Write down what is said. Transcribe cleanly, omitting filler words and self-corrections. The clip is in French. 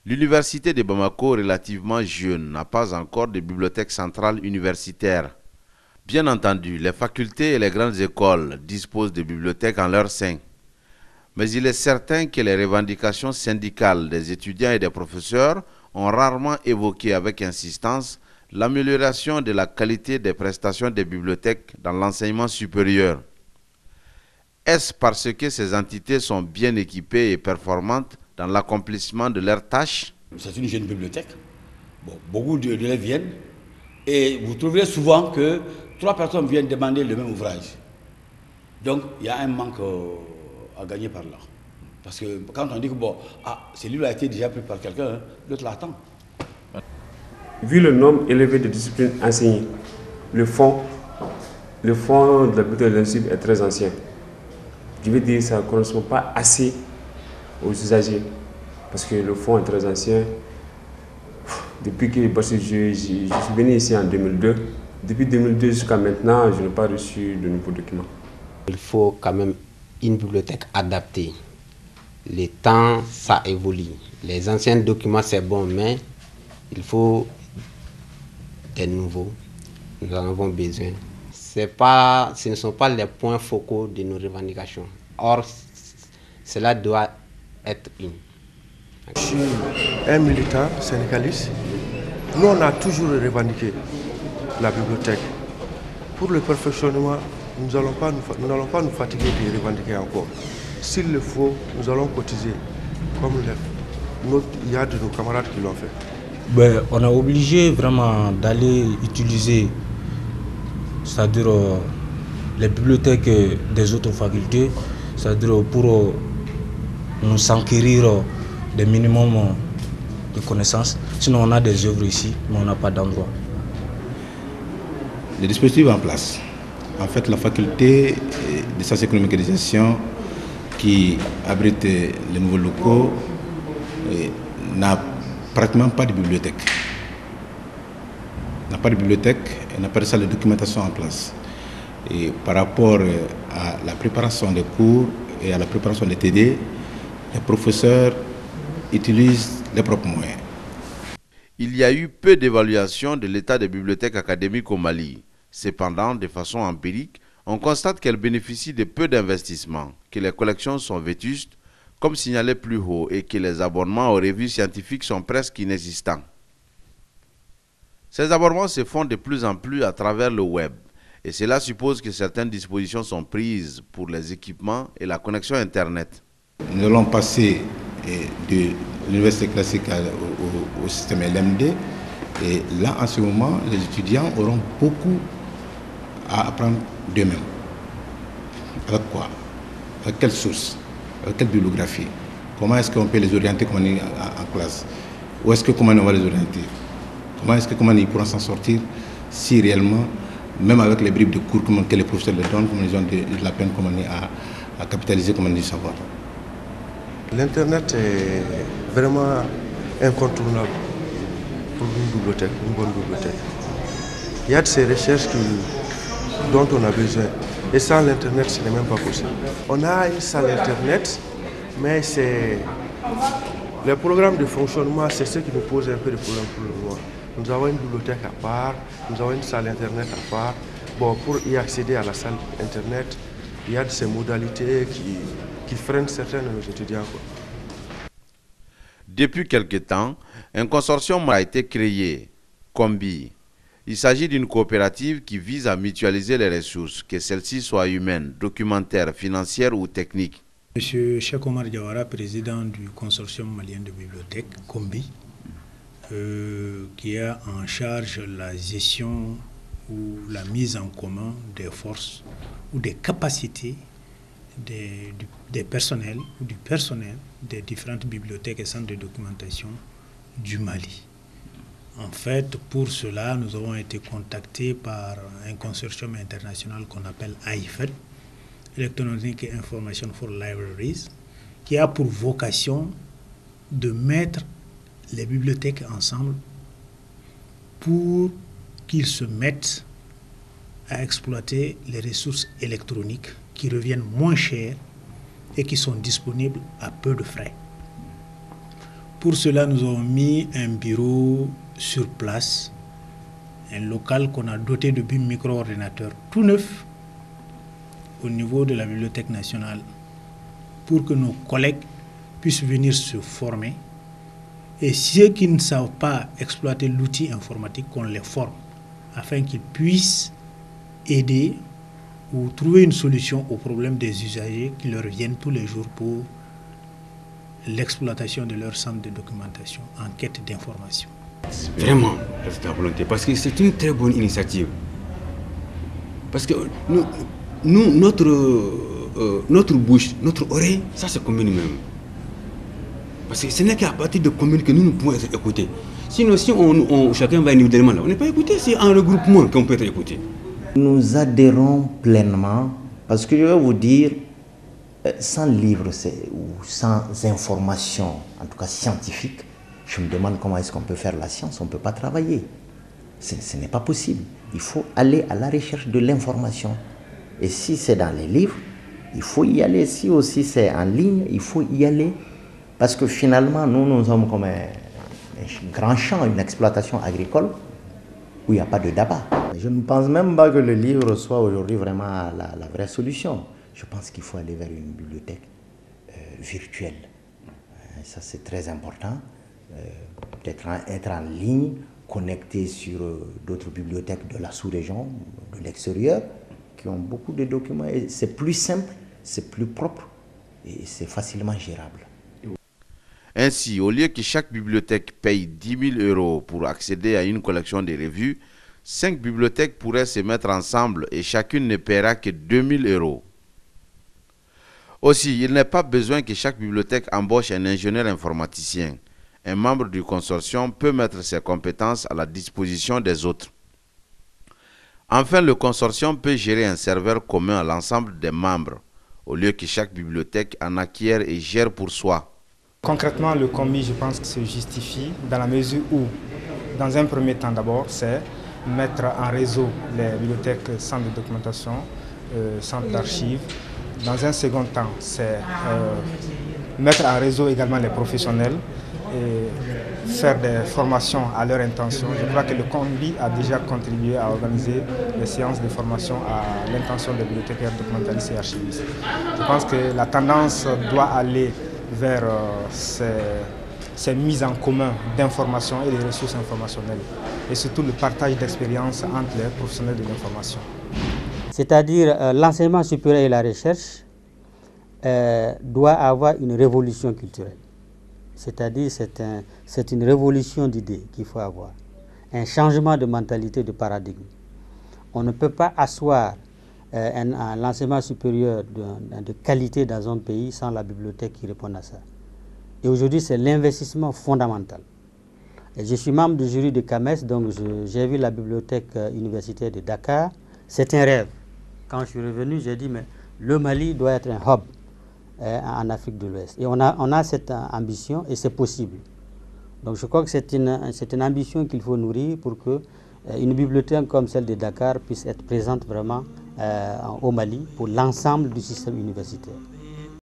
L'université de Bamako, relativement jeune, n'a pas encore de bibliothèque centrale universitaire. Bien entendu, les facultés et les grandes écoles disposent de bibliothèques en leur sein. Mais il est certain que les revendications syndicales des étudiants et des professeurs ont rarement évoqué avec insistance l'amélioration de la qualité des prestations des bibliothèques dans l'enseignement supérieur. Est-ce parce que ces entités sont bien équipées et performantes dans l'accomplissement de leurs tâches? C'est une jeune bibliothèque. Bon, beaucoup d'élèves viennent et vous trouverez souvent que 3 personnes viennent demander le même ouvrage. Donc, il y a un manque à gagner par là. Parce que quand on dit que bon, ce livre a été déjà pris par quelqu'un, l'autre l'attend. Vu le nombre élevé de disciplines enseignées, le fond de la bibliothèque de l'Institut est très ancien. Je veux dire que ça ne correspond pas assez aux usagers. Parce que le fond est très ancien. Depuis que je suis venu ici en 2002, depuis 2002 jusqu'à maintenant, je n'ai pas reçu de nouveaux documents. Il faut quand même une bibliothèque adaptée. Les temps, ça évolue. Les anciens documents, c'est bon, mais il faut des nouveaux. Nous en avons besoin. Ce ne sont pas les points focaux de nos revendications. Or, cela doit être une. Je suis un militant syndicaliste. Nous, on a toujours revendiqué la bibliothèque. Pour le perfectionnement, nous n'allons pas nous fatiguer de revendiquer encore. S'il le faut, nous allons cotiser, comme il y a de nos camarades qui l'ont fait. On est obligé vraiment d'aller utiliser, c'est-à-dire les bibliothèques des autres facultés, c'est-à-dire pour nous s'enquérir des minimums de connaissances. Sinon, on a des œuvres ici, mais on n'a pas d'endroit. Les dispositifs en place. En fait, la faculté de sciences économiques et de gestion qui abrite les nouveaux locaux n'a pratiquement pas de bibliothèque. N'a pas de bibliothèque et n'a pas de salle de documentation en place. Et par rapport à la préparation des cours et à la préparation des TD, les professeurs utilisent leurs propres moyens. Il y a eu peu d'évaluation de l'état des bibliothèques académiques au Mali. Cependant, de façon empirique, on constate qu'elles bénéficient de peu d'investissements, que les collections sont vétustes, comme signalé plus haut, et que les abonnements aux revues scientifiques sont presque inexistants. Ces abonnements se font de plus en plus à travers le web, et cela suppose que certaines dispositions sont prises pour les équipements et la connexion Internet. Nous allons passer de l'université classique au système LMD, et là, en ce moment, les étudiants auront beaucoup à apprendre d'eux-mêmes. Avec quoi? Avec quelle source? Avec quelle bibliographie? Comment est-ce qu'on peut les orienter comme on est en classe? Où est-ce que comment on va les orienter? Comment ils pourront s'en sortir si réellement, même avec les bribes de cours que les professeurs leur donnent, comme ils ont de la peine à capitaliser comme on dit, du savoir? L'Internet est vraiment incontournable pour une bibliothèque, une bonne bibliothèque. Il y a de ces recherches dont on a besoin. Et sans l'Internet, ce n'est même pas possible. On a une salle Internet, mais le programme de fonctionnement, c'est ce qui nous pose un peu de problème pour le moment. Nous avons une bibliothèque à part, nous avons une salle Internet à part. Bon, pour y accéder à la salle Internet, il y a de ces modalités qui freinent certains de nos étudiants. Depuis quelque temps, un consortium a été créé, Combi. Il s'agit d'une coopérative qui vise à mutualiser les ressources, que celles-ci soient humaines, documentaires, financières ou techniques. Monsieur Cheikh Omar Diawara, président du consortium malien de bibliothèques, Combi, qui a en charge la gestion ou la mise en commun des forces ou des capacités des personnels ou du personnel des différentes bibliothèques et centres de documentation du Mali. En fait, pour cela, nous avons été contactés par un consortium international qu'on appelle AIFED, Electronic Information for Libraries, qui a pour vocation de mettre les bibliothèques ensemble pour qu'ils se mettent à exploiter les ressources électroniques qui reviennent moins chères et qui sont disponibles à peu de frais. Pour cela, nous avons mis un bureau sur place, un local qu'on a doté de micro-ordinateurs tout neuf au niveau de la Bibliothèque nationale pour que nos collègues puissent venir se former. Et ceux qui ne savent pas exploiter l'outil informatique, qu'on les forme afin qu'ils puissent aider ou trouver une solution aux problèmes des usagers qui leur viennent tous les jours pour l'exploitation de leur centre de documentation en quête d'information. Vraiment, c'est ta volonté, parce que c'est une très bonne initiative. Parce que nous notre bouche, notre oreille, ça c'est comme nous-mêmes. Parce que ce n'est qu'à partir de communes que nous pouvons être écoutés. Sinon, si chacun va individuellement là, on n'est pas écouté, c'est en regroupement qu'on peut être écouté. Nous adhérons pleinement, parce que je vais vous dire, sans livres ou sans information, en tout cas scientifique, je me demande comment est-ce qu'on peut faire la science, on ne peut pas travailler. Ce n'est pas possible. Il faut aller à la recherche de l'information. Et si c'est dans les livres, il faut y aller. Si aussi c'est en ligne, il faut y aller. Parce que finalement, nous sommes comme un grand champ, une exploitation agricole où il n'y a pas de débat. Je ne pense même pas que le livre soit aujourd'hui vraiment la vraie solution. Je pense qu'il faut aller vers une bibliothèque virtuelle. Ça, c'est très important. Peut-être être en ligne, connecté sur d'autres bibliothèques de la sous-région, de l'extérieur, qui ont beaucoup de documents. C'est plus simple, c'est plus propre et c'est facilement gérable. Ainsi, au lieu que chaque bibliothèque paye 10 000 € pour accéder à une collection de revues, 5 bibliothèques pourraient se mettre ensemble et chacune ne paiera que 2 000 €. Aussi, il n'est pas besoin que chaque bibliothèque embauche un ingénieur informaticien. Un membre du consortium peut mettre ses compétences à la disposition des autres. Enfin, le consortium peut gérer un serveur commun à l'ensemble des membres, au lieu que chaque bibliothèque en acquiert et gère pour soi. Concrètement, le combi, je pense que se justifie dans la mesure où, dans un premier temps d'abord, c'est mettre en réseau les bibliothèques, centres de documentation, centres d'archives. Dans un second temps, c'est mettre en réseau également les professionnels et faire des formations à leur intention. Je crois que le combi a déjà contribué à organiser des séances de formation à l'intention des bibliothécaires, documentalistes et archivistes. Je pense que la tendance doit aller vers ces mises en commun d'informations et de ressources informationnelles et surtout le partage d'expériences entre les professionnels de l'information. C'est-à-dire l'enseignement supérieur et la recherche doit avoir une révolution culturelle. C'est-à-dire c'est une révolution d'idées qu'il faut avoir, un changement de mentalité, de paradigme. On ne peut pas asseoir l'enseignement supérieur de qualité dans un pays sans la bibliothèque qui répond à ça. Et aujourd'hui, c'est l'investissement fondamental. Et je suis membre du jury de CAMES, donc j'ai vu la bibliothèque universitaire de Dakar. C'est un rêve. Quand je suis revenu, j'ai dit, mais le Mali doit être un hub en Afrique de l'Ouest. Et on a cette ambition et c'est possible. Donc je crois que c'est une ambition qu'il faut nourrir pour que une bibliothèque comme celle de Dakar puisse être présente vraiment au Mali pour l'ensemble du système universitaire.